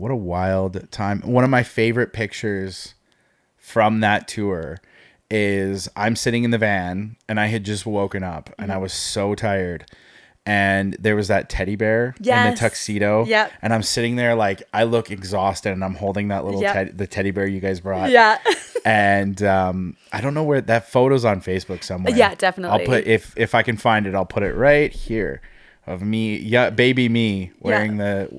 What a wild time. One of my favorite pictures from that tour is I'm sitting in the van and I had just woken up and I was so tired. And there was that teddy bear in the tuxedo. Yep. And I'm sitting there like I look exhausted and I'm holding that little the teddy bear you guys brought. Yeah. And I don't know where that photo's on Facebook somewhere. Yeah, definitely. I'll put if I can find it, I'll put it right here of me, baby me wearing I'm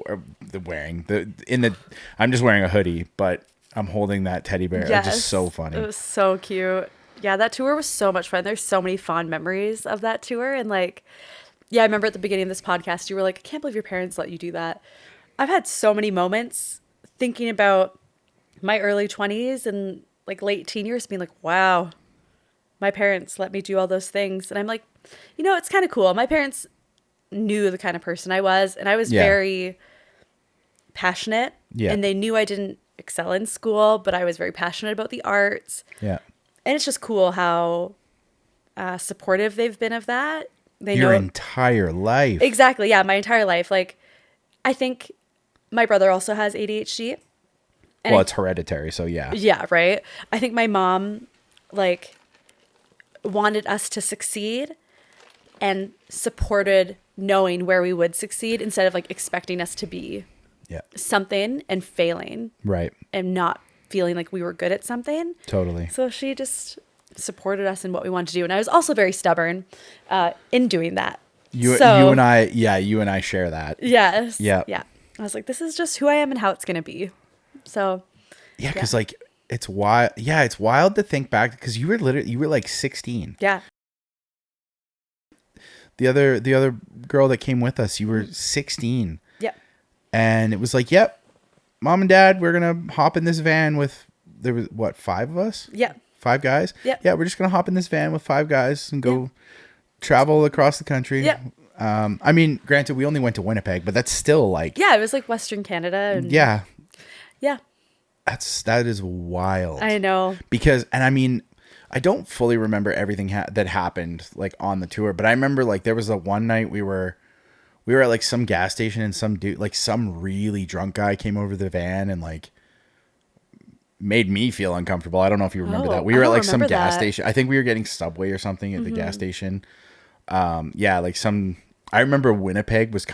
just wearing a hoodie, but I'm holding that teddy bear. Yes. It's just so funny. It was so cute. Yeah, that tour was so much fun. There's so many fond memories of that tour. And like, yeah, I remember at the beginning of this podcast, you were like, I can't believe your parents let you do that. I've had so many moments thinking about my early 20s and like late teen years being like, wow, my parents let me do all those things. And I'm like, you know, it's kind of cool. My parents knew the kind of person I was, and I was very passionate. Yeah. And they knew I didn't excel in school, but I was very passionate about the arts. Yeah. And it's just cool how supportive they've been of that. They Your know entire life. Exactly. Yeah, my entire life. Like, I think my brother also has ADHD. Well, it's hereditary, so yeah. Yeah, right? I think my mom, like, wanted us to succeed and supported knowing where we would succeed instead of, like, expecting us to be something and failing. Right. And not feeling like we were good at something. Totally. So she just supported us in what we wanted to do. And I was also very stubborn in doing that. You and I share that. Yes. Yeah. Yeah. I was like, this is just who I am and how it's going to be. So. Yeah, because like it's wild. Yeah, it's wild to think back because you were like 16. Yeah. The other girl that came with us, you were 16. Yep. And it was like, yep, mom and dad, we're gonna hop in this van with there was what 5 of us? Yeah. 5 guys. Yep. Yeah, we're just gonna hop in this van with 5 guys and go travel across the country. Yep. I mean, granted, we only went to Winnipeg, but that's still like it was like Western Canada. And yeah. That is wild. I know. Because, and I mean, I don't fully remember everything that happened like on the tour, but I remember like there was a one night we were at like some gas station and some dude, like some really drunk guy came over the van and like made me feel uncomfortable. I don't know if you remember that. We were at like some gas station. I think we were getting Subway or something at the gas station. Like some, I remember Winnipeg was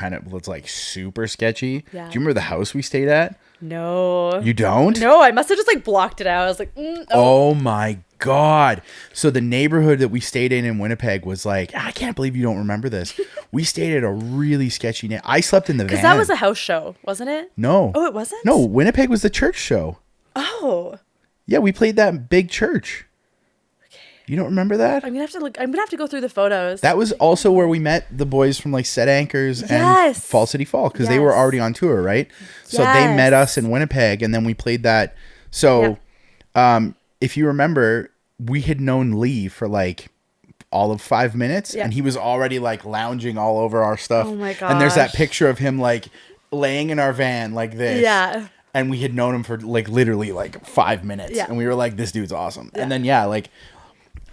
like super sketchy. Yeah. Do you remember the house we stayed at? No. You don't? No, I must have just like blocked it out. I was like, oh my God. So the neighborhood that we stayed in Winnipeg was like, I can't believe you don't remember this. We stayed at a really sketchy I slept in the van. Because that was a house show, wasn't it? No. Oh, it wasn't? No, Winnipeg was the church show. Oh. Yeah, we played that big church. Okay. You don't remember that? I'm gonna have to go through the photos. That was also where we met the boys from like Set Anchors and Fall City Fall because they were already on tour, right? So they met us in Winnipeg and then we played that. So if you remember, we had known Lee for like all of 5 minutes and he was already like lounging all over our stuff. Oh my gosh. And there's that picture of him like laying in our van like this. Yeah. And we had known him for like literally like 5 minutes. Yeah. And we were like, this dude's awesome. Yeah. And then like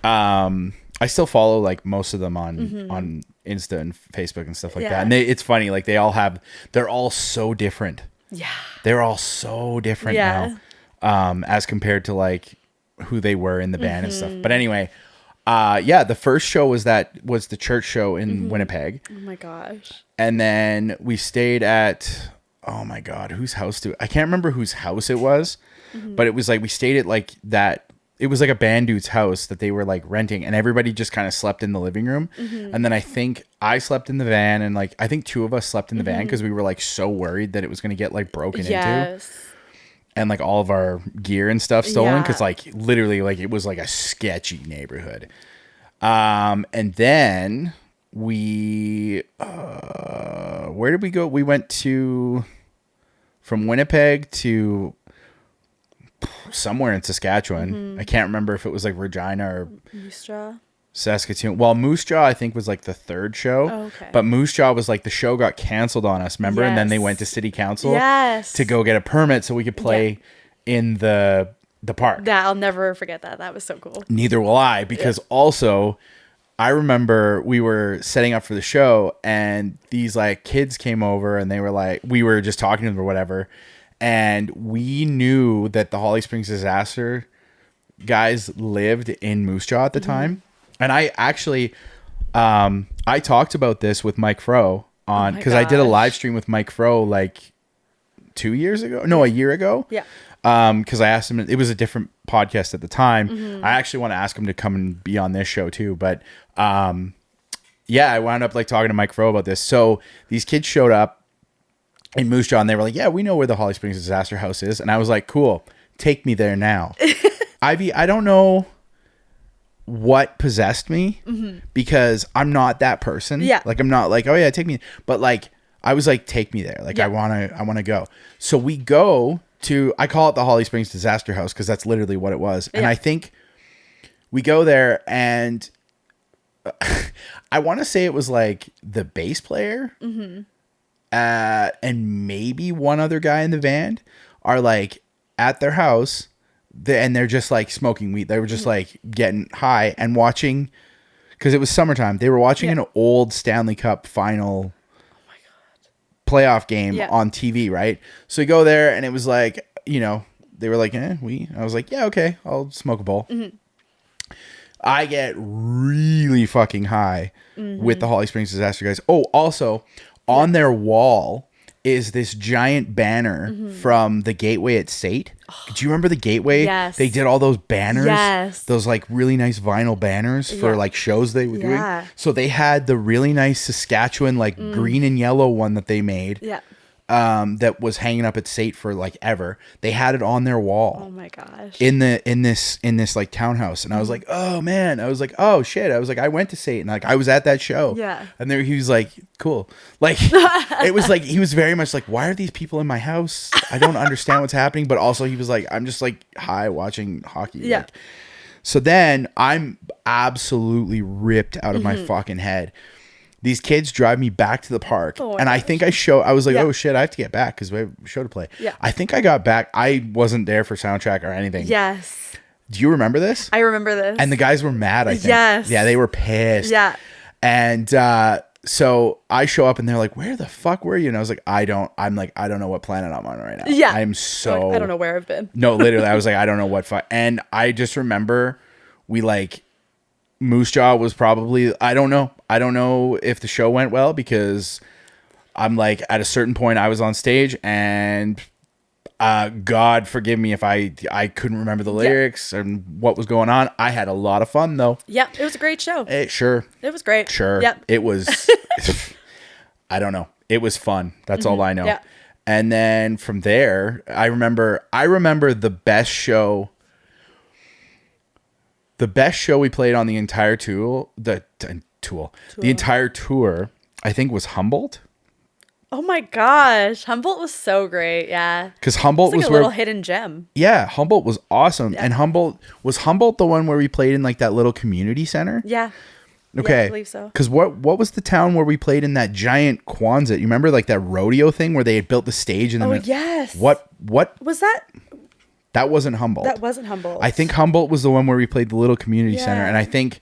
I still follow like most of them on Insta and Facebook and stuff like that. And it's funny, like they're all so different. Yeah. They're all so different now. As compared to like who they were in the band and stuff. But anyway, the first show was the church show in Winnipeg. Oh my gosh. And then we stayed at, oh my God, whose house I can't remember whose house it was, but it was like, we stayed at like that. It was like a band dude's house that they were like renting and everybody just kind of slept in the living room. And then I think I slept in the van and like, I think 2 of us slept in the van because we were like so worried that it was going to get like broken into. And like all of our gear and stuff stolen because like literally like it was like a sketchy neighborhood. And then we where did we go? We went from Winnipeg to somewhere in Saskatchewan. I can't remember if it was like Regina or Moose Jaw. Saskatoon. Well, Moose Jaw I think was like the 3rd show. Oh, okay. But Moose Jaw was like the show got canceled on us, remember? And then they went to city council to go get a permit so we could play in the park. Yeah, I'll never forget that. That was so cool. Neither will I, because also I remember we were setting up for the show and these like kids came over and they were like, we were just talking to them or whatever. And we knew that the Holly Springs disaster guys lived in Moose Jaw at the time. And I actually, I talked about this with Mike Fro on, because I did a live stream with Mike Fro like 2 years ago. No, a year ago. Yeah. Because I asked him, it was a different podcast at the time. I actually want to ask him to come and be on this show too. But yeah, I wound up like talking to Mike Fro about this. So these kids showed up in Moose Jaw and they were like, yeah, we know where the Holly Springs Disaster House is. And I was like, cool, take me there now. Ivy, I don't know what possessed me because I'm not that person. Yeah. Like, I'm not like, oh yeah, take me. But like, I was like, take me there. Like, I want to go. So we go to, I call it the Holly Springs Disaster House because that's literally what it was. And I think we go there and I want to say it was like the bass player and maybe one other guy in the band are like at their house and they're just like smoking weed. They were just like getting high and watching, because it was summertime. They were watching an old Stanley Cup final playoff game on TV, right? So we go there and it was like, you know, they were like, I was like, yeah, okay, I'll smoke a bowl. I get really fucking high with the Holly Springs Disaster guys. Oh, also on their wall is this giant banner from the Gateway at Sate. Do you remember the Gateway? Yes. They did all those banners. Yes. Those like really nice vinyl banners for like shows they were doing. So they had the really nice Saskatchewan like green and yellow one that they made. Yeah. That was hanging up at Sate for like ever. They had it on their wall. Oh my gosh. In this like townhouse, and I was like, oh man, I was like, oh shit, I was like, I went to Sate and like I was at that show. Yeah. And there he was like, cool. Like it was like he was very much like, why are these people in my house? I don't understand what's happening. But also he was like, I'm just like high watching hockey. Yeah. Like, so then I'm absolutely ripped out of my fucking head. These kids drive me back to the park, and I think I was like, oh shit, I have to get back because we have a show to play. Yeah. I think I got back. I wasn't there for soundtrack or anything. Yes. Do you remember this? I remember this. And the guys were mad, I think. Yes. Yeah, they were pissed. Yeah. And so I show up and they're like, where the fuck were you? And I was like, I don't know what planet I'm on right now. Yeah. I'm so... I don't know where I've been. No, literally, I was like, I don't know what fuck. And I just remember we like... Moose Jaw was probably, I don't know if the show went well, because I'm like at a certain point I was on stage and God forgive me if I couldn't remember the lyrics and what was going on. I had a lot of fun though. Yeah, it was a great show. Sure. It was great. Sure. Yep. It was, I don't know. It was fun. That's all I know. Yeah. And then from there, I remember the best show. The best show we played on the entire the entire tour, I think, was Humboldt. Oh my gosh, Humboldt was so great. Yeah, because Humboldt was like a little hidden gem. Yeah, Humboldt was awesome, and Humboldt the one where we played in like that little community center. Yeah. Okay, yeah, I believe so. Because what was the town where we played in that giant Quonset? You remember like that rodeo thing where they had built the stage in the middle? Yes. What was that? That wasn't Humboldt. That wasn't Humboldt. I think Humboldt was the one where we played the little community center. And I think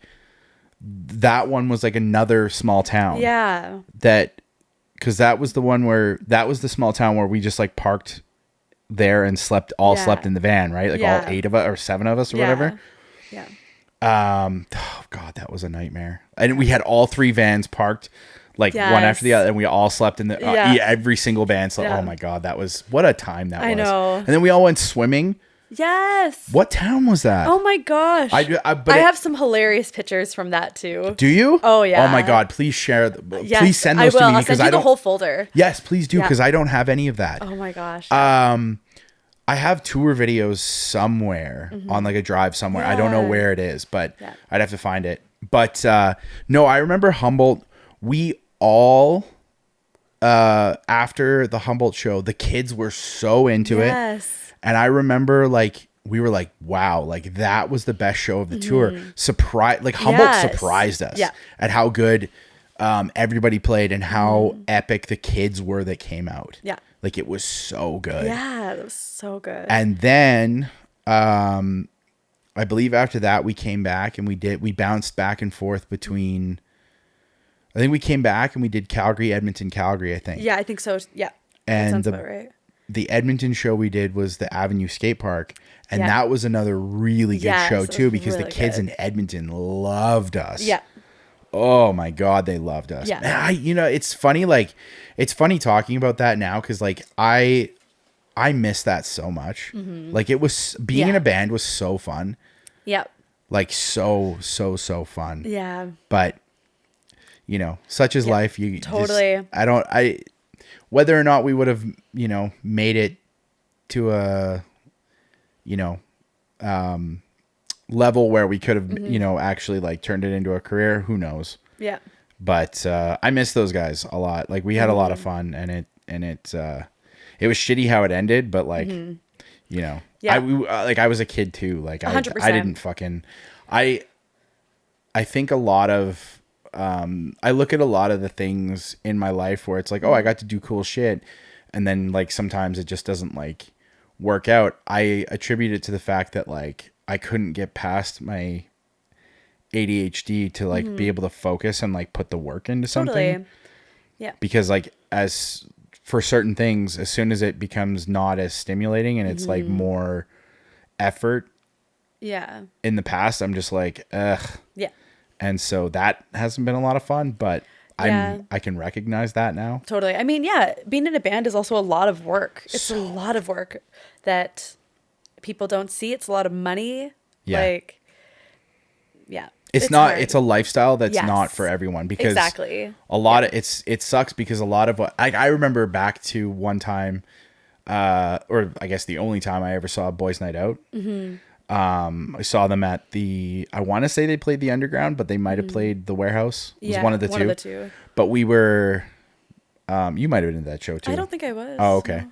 that one was like another small town. Yeah. Because that was the one where, that was the small town where we just like parked there and slept in the van, right? Like all 8 of us or 7 of us or whatever. Yeah. Oh God, that was a nightmare. And we had all 3 vans parked like one after the other, and we all slept in the every single band slept. Oh my God, that was, what a time that was. I know. And then we all went swimming. Yes. What town was that? Oh my gosh. I have some hilarious pictures from that too. Do you? Oh yeah. Oh my God, please share. Yes, please send those to me, because I don't. The whole folder. Yes, please do, because I don't have any of that. Oh my gosh. I have tour videos somewhere on like a drive somewhere. I don't know where it is, but I'd have to find it. But no, I remember Humboldt. We all after the Humboldt show, the kids were so into it. And I remember like we were like, wow, like that was the best show of the tour. Humboldt surprised us at how good everybody played and how epic the kids were that came out. Yeah. Like it was so good. Yeah, it was so good. And then I believe after that we came back and we bounced back and forth between, I think we came back and we did Calgary, Edmonton, Calgary, I think. Yeah, I think so. Yeah. And that sounds about right. the Edmonton show we did was the Avenue Skate Park. And Yeah. that was another really good Yes, show it too, was because the really kids good. in Edmonton loved us. Yeah. Oh my God, they loved us. Yeah. Man, it's funny. Like, it's funny talking about that now. Cause like, I miss that so much. Like it was being in Yeah. a band was so fun. Yeah. Like so fun. Yeah. But such is Yeah, life. You totally. whether or not we would have, made it to a, you know, level where we could have, actually like turned it into a career. Who knows? Yeah. But I miss those guys a lot. Like we had a lot of fun, and it was shitty how it ended. But like, Yeah. I was a kid too. Like I 100%. didn't fucking, I think a lot of, I look at a lot of the things in my life where it's like, oh, I got to do cool shit. And then like, sometimes it just doesn't like work out. I attribute it to the fact that like, I couldn't get past my ADHD to like be able to focus and like put the work into something. Totally. Yeah. Because like as for certain things, as soon as it becomes not as stimulating and it's like more effort Yeah. in the past, I'm just like, ugh. Yeah. And so that hasn't been a lot of fun, but I can recognize that now. Totally. I mean, yeah, being in a band is also a lot of work. It's a lot of work that people don't see. It's a lot of money. Yeah. Like, yeah. It's not, hard. it's a lifestyle that's Yes. not for everyone, because Exactly. a lot of it sucks because a lot of what I remember back to one time, or I guess the only time I ever saw a boys' night out. I saw them at I want to say they played the Underground, but they might have played the Warehouse. It was one of the two. But we were, you might have been to that show too. I don't think I was. Oh, okay.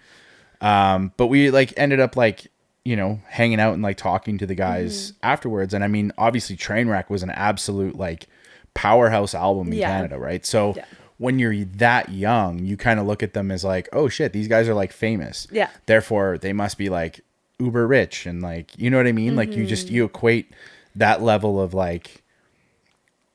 No. But we like ended up like, hanging out and like talking to the guys afterwards. And I mean, obviously Trainwreck was an absolute like powerhouse album in Canada, right? So when you're that young, you kind of look at them as like, oh shit, these guys are like famous. Yeah. Therefore they must be like uber rich, and like, you know what I mean? Like you equate that level of like,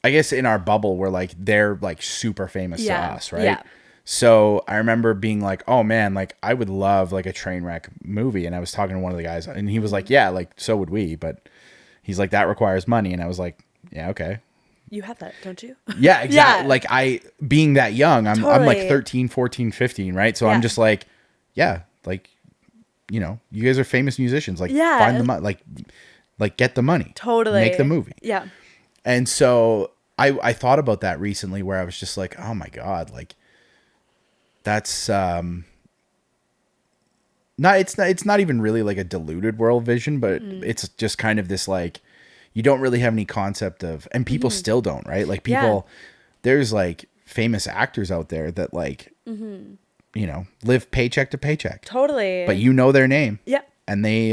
I guess in our bubble, we're like, they're like super famous to us, right? Yeah. So I remember being like, oh man, like I would love like a Trainwreck movie. And I was talking to one of the guys and he was like, yeah, like so would we. But he's like, that requires money. And I was like, yeah, okay. You have that, don't you? Yeah, exactly. Yeah. Like being that young, I'm like Totally. 13, 14, 15, right? So I'm just like, yeah, like, you guys are famous musicians. Like find the money, like get the money. Totally. Make the movie. Yeah. And so I thought about that recently where I was just like, oh my God, like, that's it's not even really like a diluted world vision, but it's just kind of this like, you don't really have any concept of, and people still don't, right? Like people, there's like famous actors out there that like, live paycheck to paycheck. Totally. But their name. Yeah. And they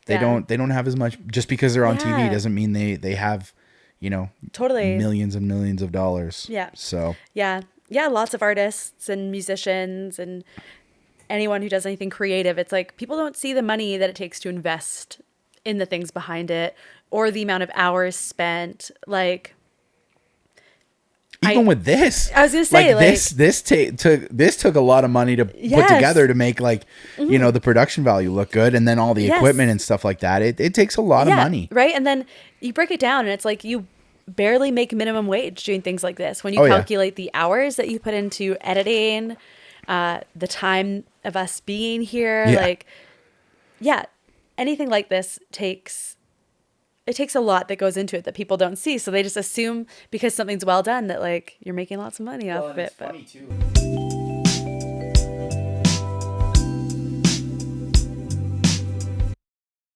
don't have as much, just because they're on TV doesn't mean they have, Totally. millions and millions of dollars. Yeah. So Yeah. Yeah, lots of artists and musicians and anyone who does anything creative. It's like people don't see the money that it takes to invest in the things behind it, or the amount of hours spent. Like, even with this, I was gonna say, this took a lot of money to put together to make like, the production value look good, and then all the equipment and stuff like that. It takes a lot of money, right? And then you break it down, and it's like you barely make minimum wage doing things like this. When you calculate the hours that you put into editing, the time of us being here, anything like this takes a lot that goes into it that people don't see. So they just assume because something's well done that like you're making lots of money off of it. Funny too.